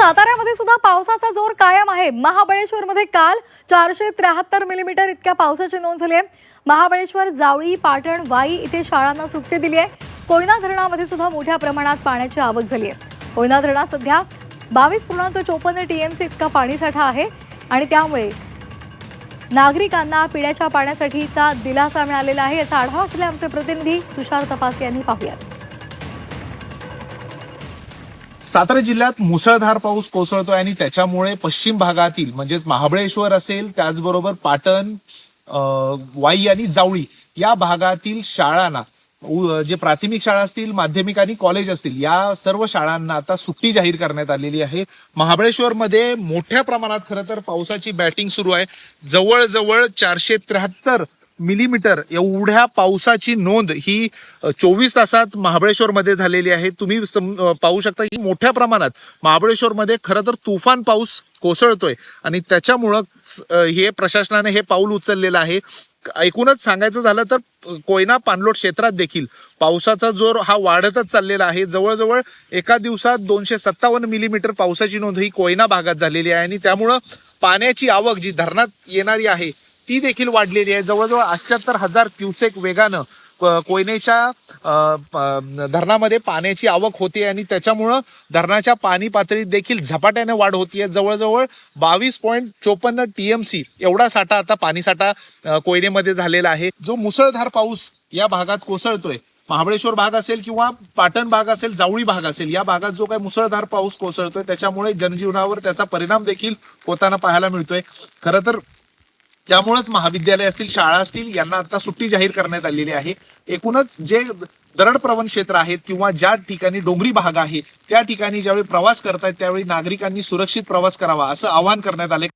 साताऱ्यामध्ये सुद्धा पावसाचा जोर कायम आहे। महाबळेश्वरमध्ये काल 473 मिलीमीटर इतक्या पावसाची नोंद झाली आहे। महाबळेश्वर, जावळी, पाटण, वाई इथे शाळांना सुट्टी दिली आहे। कोयना धरणामध्ये सुद्धा मोठ्या प्रमाणात पाण्याची आवक झाली आहे। कोयना धरणात सध्या 22.54 टीएमसी इतका पाणीसाठा आहे आणि त्यामुळे नागरिकांना पिण्याच्या पाण्यासाठीचा दिलासा मिळालेला आहे। याचा आढावा घेतला आमचे प्रतिनिधी तुषार तपास यांनी। पाहूयात। सातारा जिल्ह्यात मुसळधार पाऊस कोसळतोय आणि त्याच्यामुळे पश्चिम भागातील म्हणजेच महाबळेश्वर असेल, त्याचबरोबर पाटण, वाई आणि जावळी या भागातील शाळांना, जे प्राथमिक शाळा असतील, माध्यमिक आणि कॉलेज असतील, या सर्व शाळांना आता सुट्टी जाहीर करण्यात आलेली आहे। महाबळेश्वरमध्ये मोठ्या प्रमाणात खरं तर पावसाची बॅटिंग सुरू आहे। जवळजवळ 473 मिलीमीटर एवढ्या पावसाची नोंद ही 24 तासात महाबळेश्वरमध्ये झालेली आहे। तुम्ही पाहू शकता की मोठ्या प्रमाणात महाबळेश्वरमध्ये खरं तर तुफान पाऊस कोसळतोय आणि त्याच्यामुळं हे प्रशासनाने हे पाऊल उचललेलं आहे। एकूणच सांगायचं झालं तर कोयना पाणलोट क्षेत्रात देखील पावसाचा जोर हा वाढतच चाललेला आहे। जवळजवळ एका दिवसात 257 मिलीमीटर पावसाची नोंद ही कोयना भागात झालेली आहे आणि त्यामुळं पाण्याची आवक जी धरणात येणारी आहे ती देखील वाढलेली आहे। जवळजवळ 78,000 क्युसेक वेगानं कोयनेच्या धरणामध्ये पाण्याची आवक होते आणि त्याच्यामुळं धरणाच्या पाणी पातळीत देखील झपाट्याने वाढ होतीये। जवळजवळ 22.54 टीएमसी एवढा साठा आता पाणीसाठा कोयनेमध्ये झालेला आहे। जो मुसळधार पाऊस या भागात कोसळतोय, महाबळेश्वर भाग असेल किंवा पाटण भाग असेल, जावळी भाग असेल, या भागात जो काही मुसळधार पाऊस कोसळतोय त्याच्यामुळे जनजीवनावर त्याचा परिणाम देखील होताना पाहायला मिळतोय। खरं तर त्यामुळेच महाविद्यालय असतील, शाळा असतील, यांना आता सुट्टी जाहीर करण्यात आलेली आहे। एकूणच जे दरड प्रवण क्षेत्र आहेत किंवा ज्या ठिकाणी डोंगरी भाग आहे त्या ठिकाणी ज्यावेळी प्रवास करतायत त्यावेळी नागरिकांनी सुरक्षित प्रवास करावा असं आवाहन करण्यात आले।